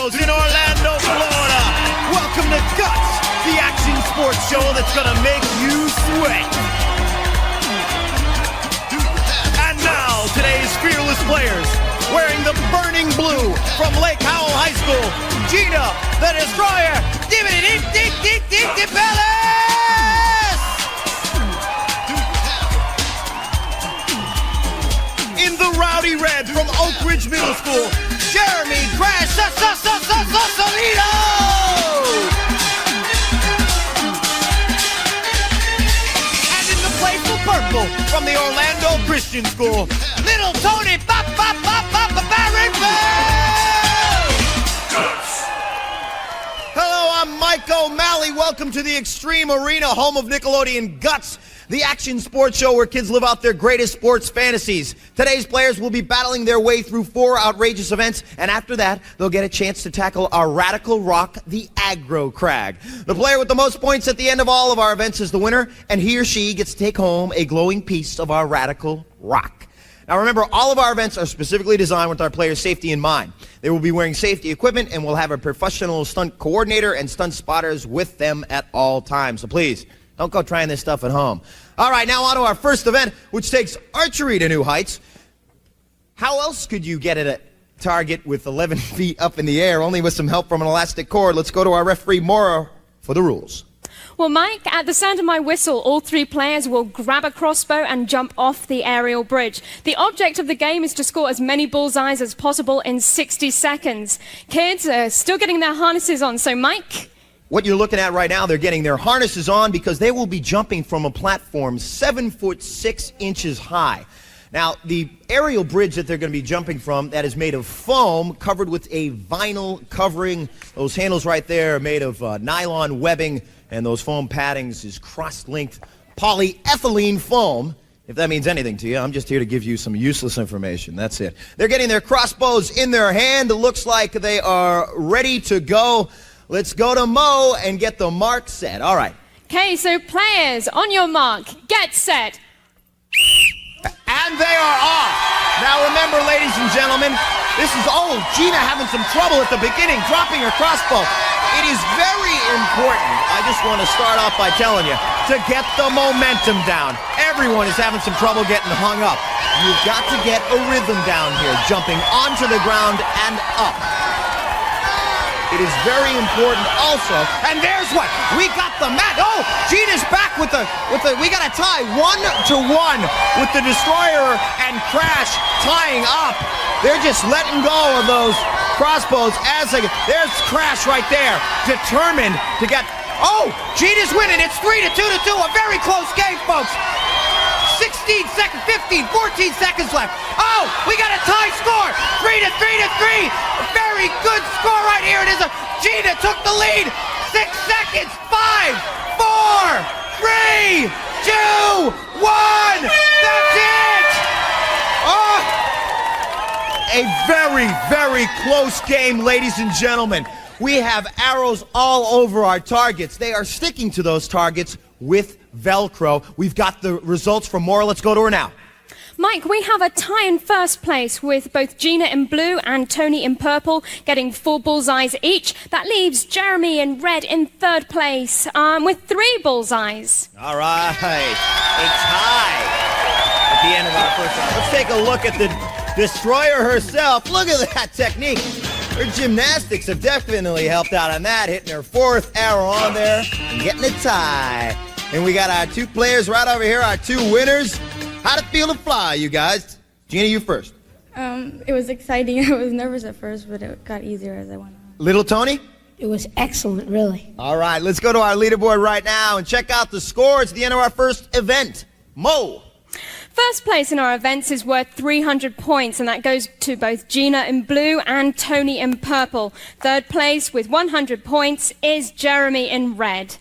Studios in Orlando, Florida. Welcome to Guts, the action sports show that's gonna make you sweat. And now, today's fearless players, wearing the burning blue from Lake Howell High School, Gina, the Destroyer, Debellis! In the rowdy red from Oak Ridge Middle School, Jeremy Crash Selitto! And in the playful purple from the Orlando Christian School, Little Tony Baronville! Hello, I'm Mike O'Malley. Welcome to the Extreme Arena, home of Nickelodeon Guts, the action sports show where kids live out their greatest sports fantasies. Today's players will be battling their way through 4 outrageous events, and after that, they'll get a chance to tackle our radical rock, the Agro Craig. The player with the most points at the end of all of our events is the winner, and he or she gets to take home a glowing piece of our radical rock. Now remember, all of our events are specifically designed with our players' safety in mind. They will be wearing safety equipment, and we'll have a professional stunt coordinator and stunt spotters with them at all times. So please, don't go trying this stuff at home. All right, now on to our first event, which takes archery to new heights. How else could you get at a target with 11 feet up in the air, only with some help from an elastic cord? Let's go to our referee, Maura, for the rules. Well, Mike, at the sound of my whistle, all 3 players will grab a crossbow and jump off the aerial bridge. The object of the game is to score as many bullseyes as possible in 60 seconds. Kids are still getting their harnesses on, so Mike? What you're looking at right now, they're getting their harnesses on because they will be jumping from a platform 7 foot 6 inches high. Now, the aerial bridge that they're going to be jumping from, that is made of foam covered with a vinyl covering. Those handles right there are made of nylon webbing, and those foam paddings is cross-linked polyethylene foam. If that means anything to you, I'm just here to give you some useless information. That's it. They're getting their crossbows in their hand. It looks like they are ready to go. Let's go to Mo and get the mark set. All right. Okay, so players, on your mark, get set. And they are off. Now remember, ladies and gentlemen, this is Gina having some trouble at the beginning, dropping her crossbow. It is very important, I just want to start off by telling you, to get the momentum down. Everyone is having some trouble getting hung up. You've got to get a rhythm down here, jumping onto the ground and up. It is very important also. And there's what? We got the mat. Oh, Gina's back with the, we got a tie 1-1 with the Destroyer and Crash tying up. They're just letting go of those crossbows as there's Crash right there, determined to get, Gina's winning. It's 3-2, a very close game, folks. 16 seconds, 15, 14 seconds left. Oh, we got a tie score. 3-3. A very good score right here. It is Gina took the lead. 6 seconds. 5, 4, 3, 2, 1. That's it. A very, very close game, ladies and gentlemen. We have arrows all over our targets. They are sticking to those targets with Velcro. We've got the results from Maura. Let's go to her now. Mike, we have a tie in first place with both Gina in blue and Tony in purple getting 4 bullseyes each. That leaves Jeremy in red in third place with 3 bullseyes. All right, a tie at the end of our first round. Let's take a look at the Destroyer herself. Look at that technique. Her gymnastics have definitely helped out on that, hitting her 4th arrow on there and getting a tie. And we got our 2 players right over here, our 2 winners. How'd it feel to fly, you guys? Gina, you first. It was exciting. I was nervous at first, but it got easier as I went on. Little Tony? It was excellent, really. All right, let's go to our leaderboard right now and check out the scores at the end of our first event. Mo. First place in our events is worth 300 points, and that goes to both Gina in blue and Tony in purple. Third place with 100 points is Jeremy in red.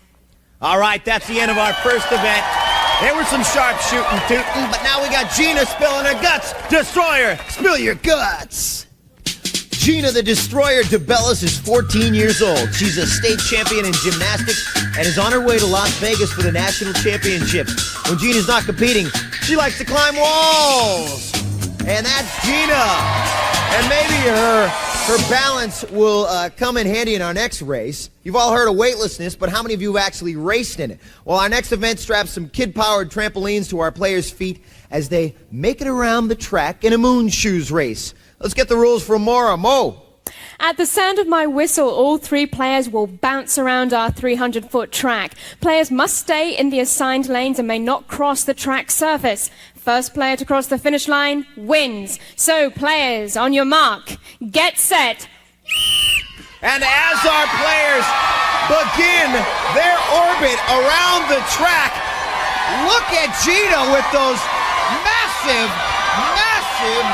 All right, that's the end of our first event. There was some sharp shooting, tooting, but now we got Gina spilling her guts. Destroyer, spill your guts. Gina the Destroyer Debellis is 14 years old. She's a state champion in gymnastics and is on her way to Las Vegas for the national championships. When Gina's not competing, she likes to climb walls. And that's Gina. And maybe her Her balance will come in handy in our next race. You've all heard of weightlessness, but how many of you have actually raced in it? Well, our next event straps some kid-powered trampolines to our players' feet as they make it around the track in a moon shoes race. Let's get the rules from Maura. Mo. At the sound of my whistle, all 3 players will bounce around our 300-foot track. Players must stay in the assigned lanes and may not cross the track surface. First player to cross the finish line wins. So, players, on your mark, get set. And as our players begin their orbit around the track, look at Gina with those massive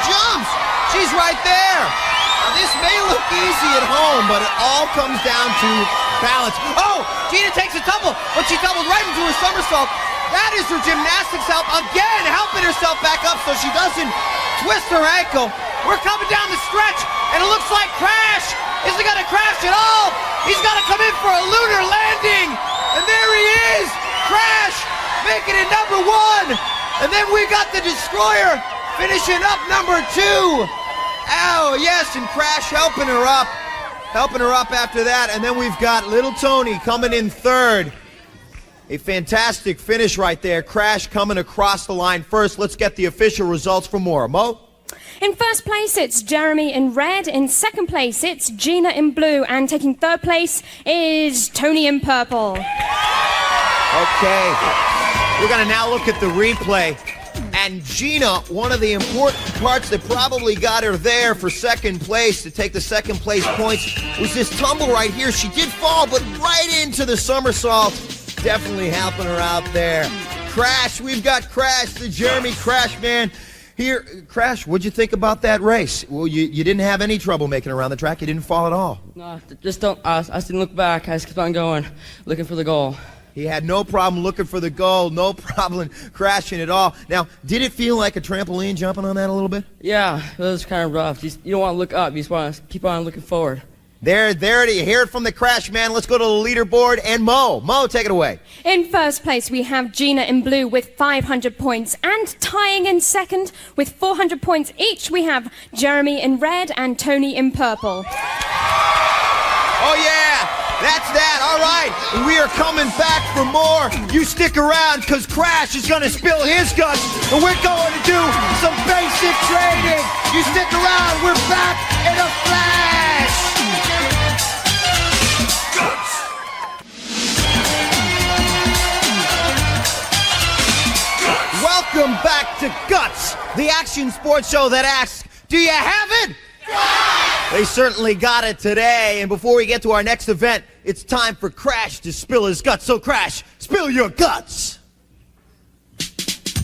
jumps. She's right there. Now, this may look easy at home, but it all comes down to balance. Oh, Gina takes a tumble, but she doubled right into a somersault. That is her gymnastics help again, helping herself back up so she doesn't twist her ankle. We're coming down the stretch, and it looks like Crash isn't going to crash at all. He's got to come in for a lunar landing, and there he is. Crash making it number 1, and then we got the Destroyer finishing up number 2. Oh, yes, and Crash helping her up after that, and then we've got little Tony coming in 3rd. A fantastic finish right there. Crash coming across the line first. Let's get the official results from Maura. Mo? In first place, it's Jeremy in red. In second place, it's Gina in blue. And taking 3rd place is Tony in purple. Okay. We're going to now look at the replay. And Gina, one of the important parts that probably got her there for second place, to take the second place points, was this tumble right here. She did fall, but right into the somersault. Definitely helping her out there. Crash, we've got Crash, the Jeremy Crash man. Here, Crash, what'd you think about that race? Well, you didn't have any trouble making it around the track. You didn't fall at all. No, just don't. I just didn't look back. I just kept on going, looking for the goal. He had no problem looking for the goal, no problem crashing at all. Now, did it feel like a trampoline jumping on that a little bit? Yeah, it was kind of rough. You don't want to look up. You just want to keep on looking forward. There you hear it from the Crash man. Let's go to the leaderboard and Mo. Mo, take it away. In first place, we have Gina in blue with 500 points. And tying in second with 400 points each, we have Jeremy in red and Tony in purple. Oh, yeah. That's that. All right. We are coming back for more. You stick around because Crash is going to spill his guts. And we're going to do some basic training. You stick around. We're back in a flash. Welcome back to Guts, the action sports show that asks, do you have it? They certainly got it today. And before we get to our next event, it's time for Crash to spill his guts. So Crash, spill your guts.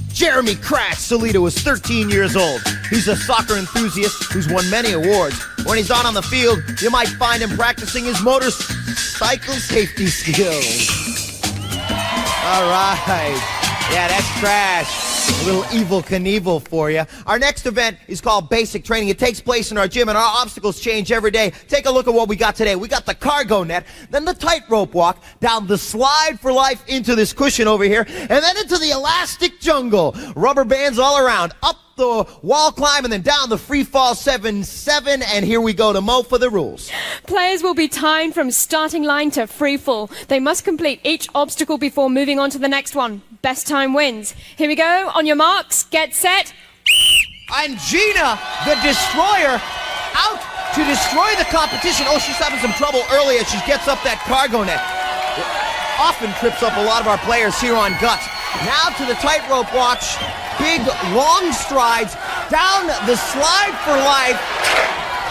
Jeremy Crash Selitto is 13 years old. He's a soccer enthusiast who's won many awards. When he's on the field, you might find him practicing his motorcycle safety skills. All right. Yeah, that's Crash. A little Evel Knievel for you. Our next event is called Basic Training. It takes place in our gym, and our obstacles change every day. Take a look at what we got today. We got the cargo net, then the tightrope walk, down the slide for life into this cushion over here, and then into the elastic jungle. Rubber bands all around, up the wall climb, and then down the free fall 7-7. And here we go to Mo for the rules. Players will be timed from starting line to free fall. They must complete each obstacle before moving on to the next one. Best time wins. Here we go. On your marks, get set. And Gina, the Destroyer, out to destroy the competition. Oh, she's having some trouble early as she gets up that cargo net. It often trips up a lot of our players here on Guts. Now to the tightrope watch. Big, long strides down the slide for life.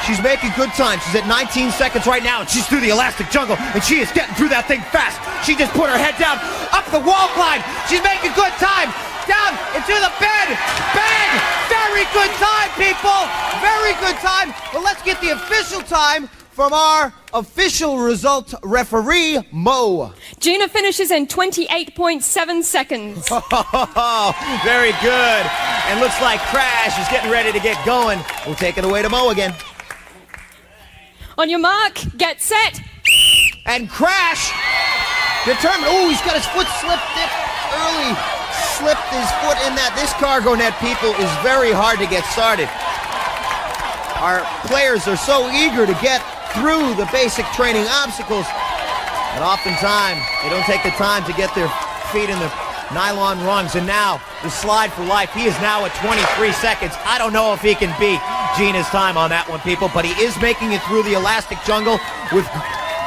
She's making good time. She's at 19 seconds right now, and she's through the elastic jungle, and she is getting through that thing fast. She just put her head down, up the wall climb. She's making good time. Down into the bed. Bang! Very good time, people. Very good time. Well, let's get the official time from our official result referee, Mo. Gina finishes in 28.7 seconds. Very good. And looks like Crash is getting ready to get going. We'll take it away to Mo again. On your mark, get set. And Crash, determined. Oh, he's got his foot slipped it early. Slipped his foot in that. This cargo net, people, is very hard to get started. Our players are so eager to get through the basic training obstacles, and oftentimes they don't take the time to get their feet in the nylon rungs. And now the slide for life. He is now at 23 seconds. I don't know if he can beat Gina's time on that one, people, but he is making it through the elastic jungle with...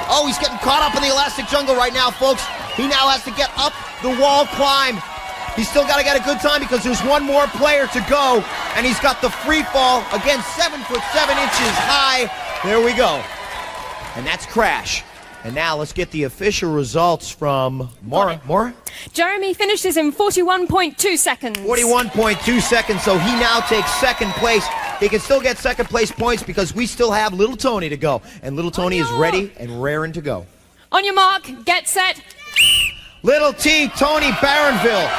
Oh, he's getting caught up in the elastic jungle right now, folks. He now has to get up the wall climb. He's still got to get a good time because there's one more player to go, and he's got the free fall, again, 7'7" high. There we go. And that's Crash. And now let's get the official results from Maura. Jeremy finishes in 41.2 seconds. 41.2 seconds, so he now takes second place. He can still get second place points because we still have Little Tony to go. And Little Tony is ready and raring to go. On your mark, get set. Little T, Tony Baronville.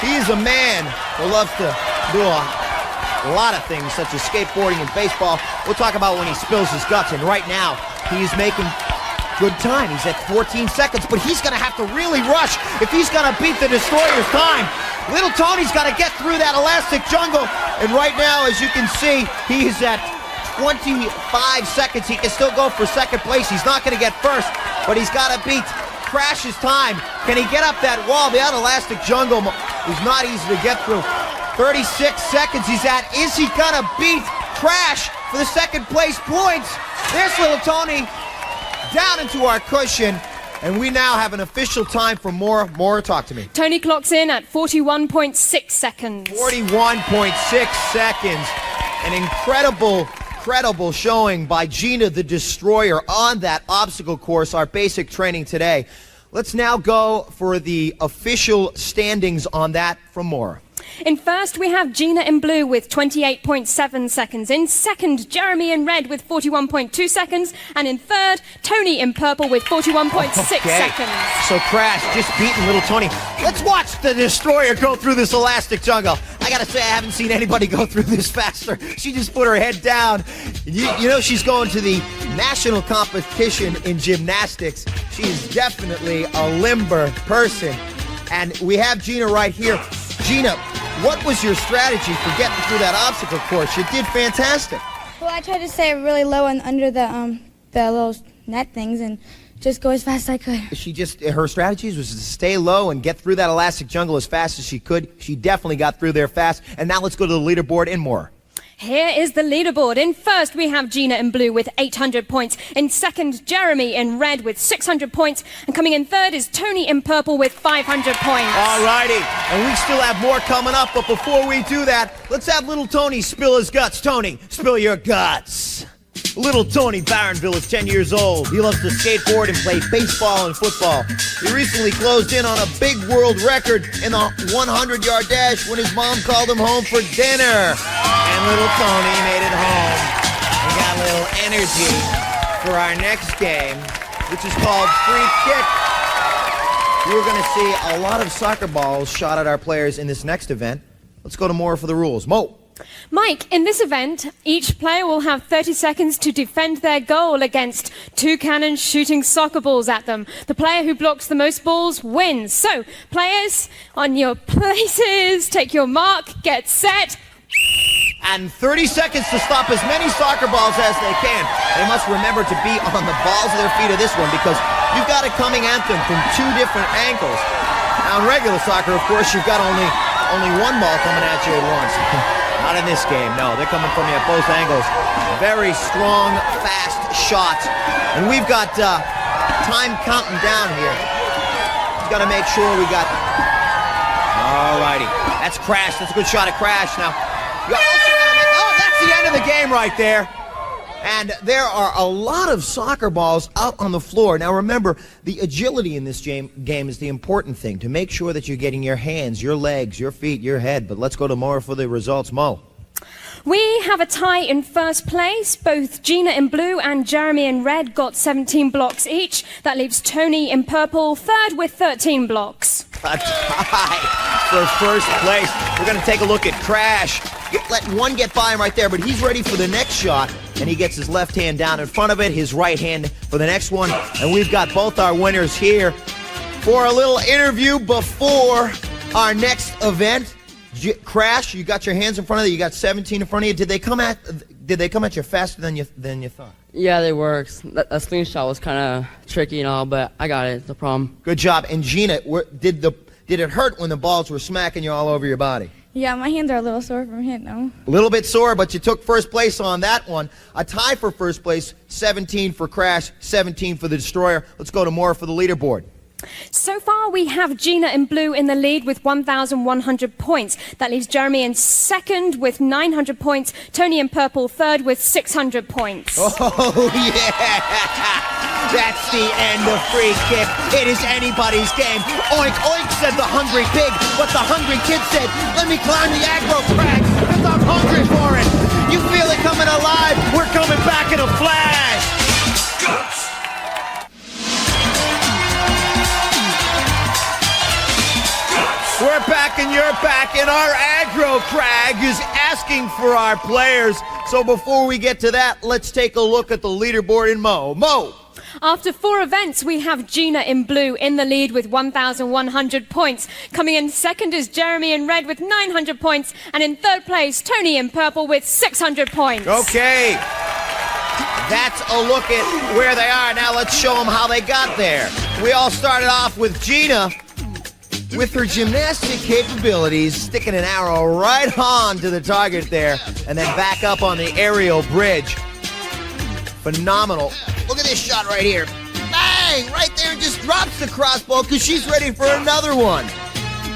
He is a man who loves to do a lot of things, such as skateboarding and baseball. We'll talk about when he spills his guts, and right now, he's making good time. He's at 14 seconds, but he's going to have to really rush if he's going to beat the Destroyer's time. Little Tony's got to get through that elastic jungle, and right now, as you can see, he's at 25 seconds. He can still go for second place. He's not going to get first, but he's got to beat Crash's time. Can he get up that wall? That elastic jungle is not easy to get through. 36 seconds he's at. Is he going to beat Crash for the second place points? There's Little Tony down into our cushion, and we now have an official time for Maura. Maura, talk to me. Tony clocks in at 41.6 seconds. 41.6 seconds. An incredible showing by Gina the Destroyer on that obstacle course, our basic training today. Let's now go for the official standings on that from Maura. In first, we have Gina in blue with 28.7 seconds. In second, Jeremy in red with 41.2 seconds. And in third, Tony in purple with 41.6 seconds. So Crash just beating Little Tony. Let's watch the Destroyer go through this elastic jungle. I gotta say, I haven't seen anybody go through this faster. She just put her head down. You know she's going to the national competition in gymnastics. She's definitely a limber person. And we have Gina right here. Gina, what was your strategy for getting through that obstacle course? You did fantastic. Well, I tried to stay really low and under the little net things and just go as fast as I could. Her strategies was to stay low and get through that elastic jungle as fast as she could. She definitely got through there fast. And now let's go to the leaderboard and more. Here is the leaderboard. In first, we have Gina in blue with 800 points. In second, Jeremy in red with 600 points. And coming in third is Tony in purple with 500 points. All righty. And we still have more coming up. But before we do that, let's have Little Tony spill his guts. Tony, spill your guts. Little Tony Baronville is 10 years old. He loves to skateboard and play baseball and football. He recently closed in on a big world record in the 100-yard dash when his mom called him home for dinner. And Little Tony made it home and got a little energy for our next game, which is called Free Kick. We're going to see a lot of soccer balls shot at our players in this next event. Let's go to Maura for the rules. Mo. Mike, in this event, each player will have 30 seconds to defend their goal against two cannons shooting soccer balls at them. The player who blocks the most balls wins. So, players, on your places, take your mark, get set. And 30 seconds to stop as many soccer balls as they can. They must remember to be on the balls of their feet of this one because you've got a coming at them from two different angles. Now, in regular soccer, of course, you've got only one ball coming at you at once. Not in this game, no. They're coming from you at both angles. Very strong, fast shots. And we've got time counting down here. We've got to make sure we got... All righty. That's Crash. That's a good shot at Crash. Now, you also got to make... Oh, that's the end of the game right there. And there are a lot of soccer balls out on the floor. Now remember, the agility in this game is the important thing, to make sure that you're getting your hands, your legs, your feet, your head. But let's go to Maura for the results. Mo. We have a tie in first place. Both Gina in blue and Jeremy in red got 17 blocks each. That leaves Tony in purple third with 13 blocks. A tie for first place. We're going to take a look at Crash. Let one get by him right there, but he's ready for the next shot, and he gets his left hand down in front of it, his right hand for the next one, and we've got both our winners here for a little interview before our next event. Crash, you got your hands in front of you. You got 17 in front of you. Did they come at you faster than you thought? Yeah, they worked. That slingshot was kind of tricky and all, but I got it. No problem. Good job. And Gina, did it hurt when the balls were smacking you all over your body? Yeah, my hands are a little sore from hitting them. A little bit sore, but you took first place on that one. A tie for first place, 17 for Crash, 17 for the Destroyer. Let's go to more for the leaderboard. So far, we have Gina in blue in the lead with 1,100 points. That leaves Jeremy in second with 900 points. Tony in purple third with 600 points. Oh, yeah! That's the end of free kick. It is anybody's game. Oink, oink, said the hungry pig. But the hungry kid said, let me climb the Agro Craig because I'm hungry for it. You feel it coming alive? We're coming back in a flash. We're back and you're back, and our Agro Craig is asking for our players. So before we get to that, let's take a look at the leaderboard in Mo. Mo! After 4 events, we have Gina in blue in the lead with 1,100 points. Coming in second is Jeremy in red with 900 points. And in third place, Tony in purple with 600 points. Okay. That's a look at where they are. Now let's show them how they got there. We all started off with Gina with her gymnastic capabilities, sticking an arrow right on to the target there, and then back up on the aerial bridge. Phenomenal. Look at this shot right here. Bang! Right there, just drops the crossbow because she's ready for another one.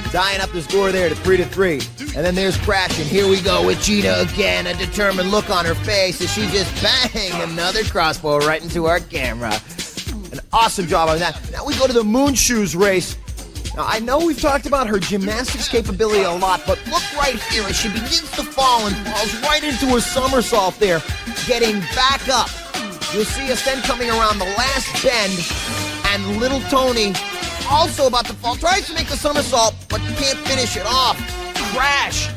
Tying up the score there to 3-3. And then there's Crash, and here we go with Gina again. A determined look on her face as she just bang another crossbow right into our camera. An awesome job on that. Now we go to the Moon Shoes race. Now, I know we've talked about her gymnastics capability a lot, but look right here as she begins to fall and falls right into a somersault there, getting back up. You'll see us then coming around the last bend, and little Tony, also about to fall, tries to make a somersault, but can't finish it off. Crash,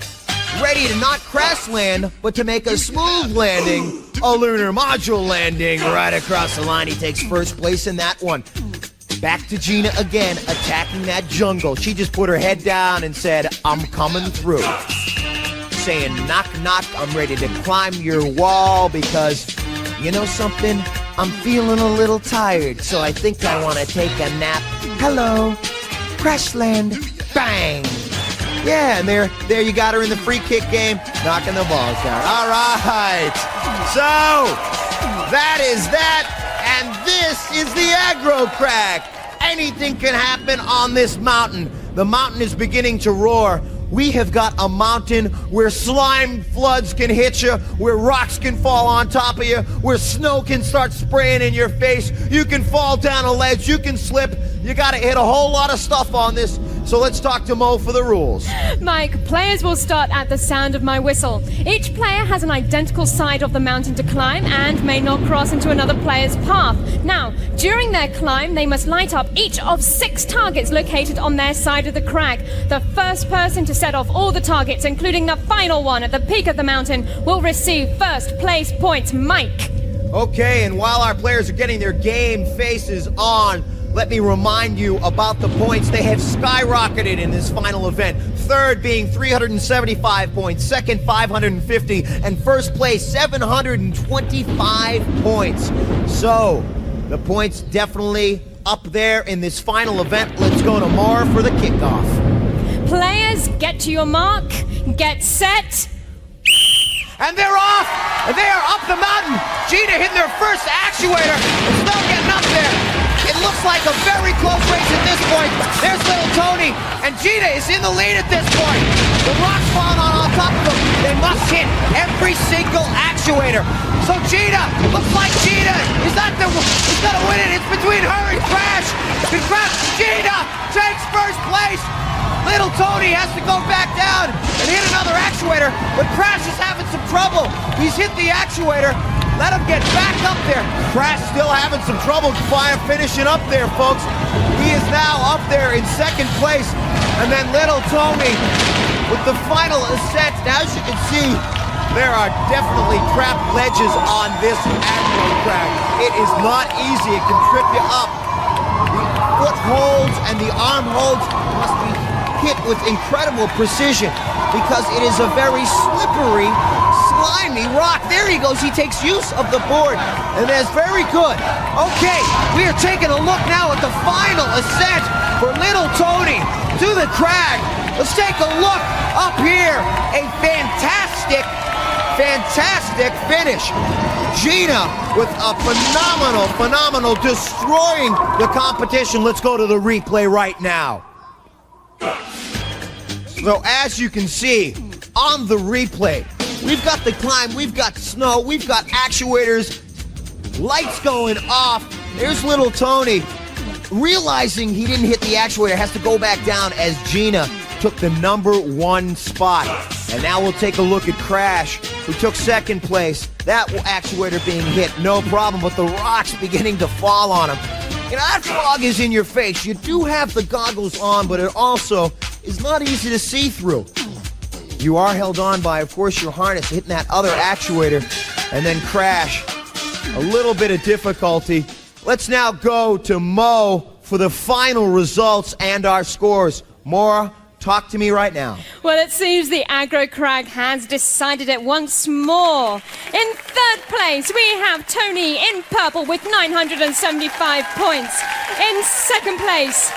ready to not crash land, but to make a smooth landing, a lunar module landing right across the line. He takes first place in that one. Back to Gina again, attacking that jungle. She just put her head down and said, I'm coming through. Saying, knock, knock, I'm ready to climb your wall because, you know something? I'm feeling a little tired, so I think I want to take a nap. Hello, crash land, bang. Yeah, and there you got her in the free kick game, knocking the balls down. All right, so that is that. And this is the Agro Craig. Anything can happen on this mountain. The mountain is beginning to roar. We have got a mountain where slime floods can hit you, where rocks can fall on top of you, where snow can start spraying in your face. You can fall down a ledge, you can slip. You gotta hit a whole lot of stuff on this. So let's talk to Mo for the rules. Mike, players will start at the sound of my whistle. Each player has an identical side of the mountain to climb and may not cross into another player's path. Now, during their climb, they must light up each of 6 targets located on their side of the crag. The first person to set off all the targets, including the final one at the peak of the mountain, will receive first place points. Mike. Okay, and while our players are getting their game faces on, let me remind you about the points. They have skyrocketed in this final event. Third being 375 points, second 550, and first place 725 points. So, the points definitely up there in this final event. Let's go to Mar for the kickoff. Players, get to your mark, get set. And they're off! And they are up the mountain! Gina hitting their first actuator. It's still getting up there. It looks like a very close race at this point. There's little Tony, and Gina is in the lead at this point. The rocks falling on top of them. They must hit every single actuator. So Gina, looks like Gina is gonna win it. It's between her and Crash. Gina takes first place. Little Tony has to go back down and hit another actuator, but Crash is having some trouble. He's hit the actuator. Let him get back up there. Crash still having some trouble finishing up there, folks. He is now up there in second place. And then little Tony with the final ascent. Now, as you can see, there are definitely trapped ledges on this Agro Craig. It is not easy. It can trip you up. The foot holds and the arm holds must be hit with incredible precision because it is a very slippery, slimy rock. There he goes. He takes use of the board, and that's very good. Okay, we are taking a look now at the final ascent for little Tony to the crag. Let's take a look up here. A fantastic finish. Gina with a phenomenal destroying the competition. Let's go to the replay right now. So as you can see on the replay, we've got the climb, we've got snow, we've got actuators, lights going off. There's little Tony realizing he didn't hit the actuator, has to go back down as Gina took the #1 spot. And now we'll take a look at Crash, who took second place. That actuator being hit, no problem, but the rocks beginning to fall on him. You know, that fog is in your face. You do have the goggles on, but it also is not easy to see through. You are held on by, of course, your harness, hitting that other actuator, and then Crash. A little bit of difficulty. Let's now go to Mo for the final results and our scores. Maura, talk to me right now. Well, it seems the Agro Craig has decided it once more. In third place, we have Tony in purple with 975 points. In second place,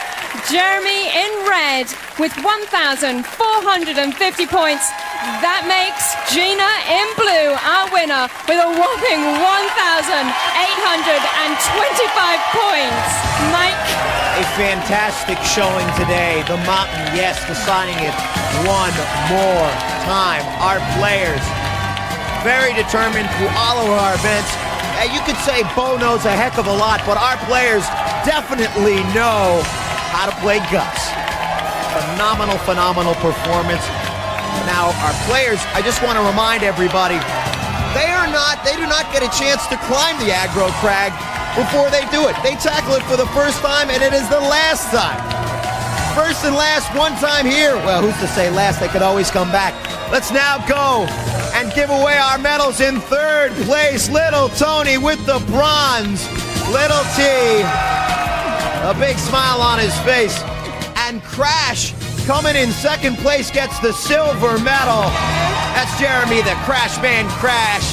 Jeremy in red with 1,450 points. That makes Gina in blue our winner with a whopping 1,825 points. Mike? A fantastic showing today. The mountain, yes, deciding it one more time. Our players, very determined through all of our events. You could say Bo knows a heck of a lot, but our players definitely know how to play guts. Phenomenal performance. Now, our players, I just want to remind everybody, they do not get a chance to climb the Agro Craig before they do it. They tackle it for the first time, and it is the last time. First and last, one time here. Well, who's to say last? They could always come back. Let's now go and give away our medals. In third place, little Tony with the bronze. Little T, a big smile on his face. And Crash, coming in second place, gets the silver medal. That's Jeremy, the Crash Man Crash.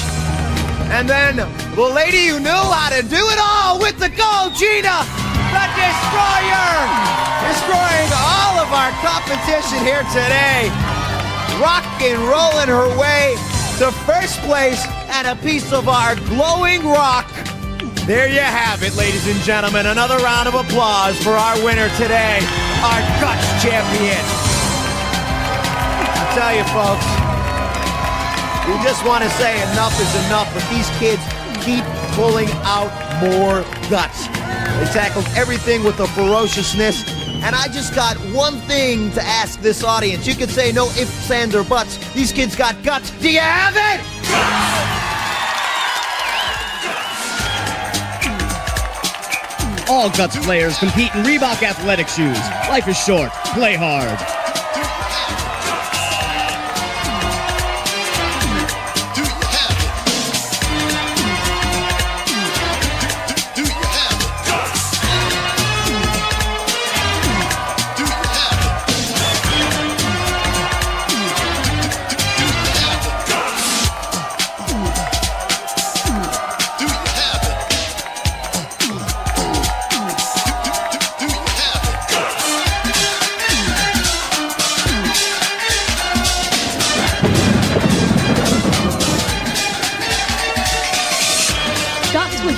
And then the lady who knew how to do it all with the gold, Gina, the Destroyer, destroying all of our competition here today. Rock and rolling her way to first place and a piece of our glowing rock. There you have it, ladies and gentlemen. Another round of applause for our winner today, our Guts champion. I tell you, folks, we just want to say enough is enough, but these kids keep pulling out more guts. They tackled everything with a ferociousness, and I just got one thing to ask this audience. You could say no ifs, ands, or buts. These kids got guts. Do you have it? All Guts players compete in Reebok athletic shoes. Life is short. Play hard.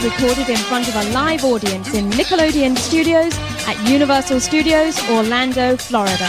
Recorded in front of a live audience in Nickelodeon Studios at Universal Studios, Orlando, Florida.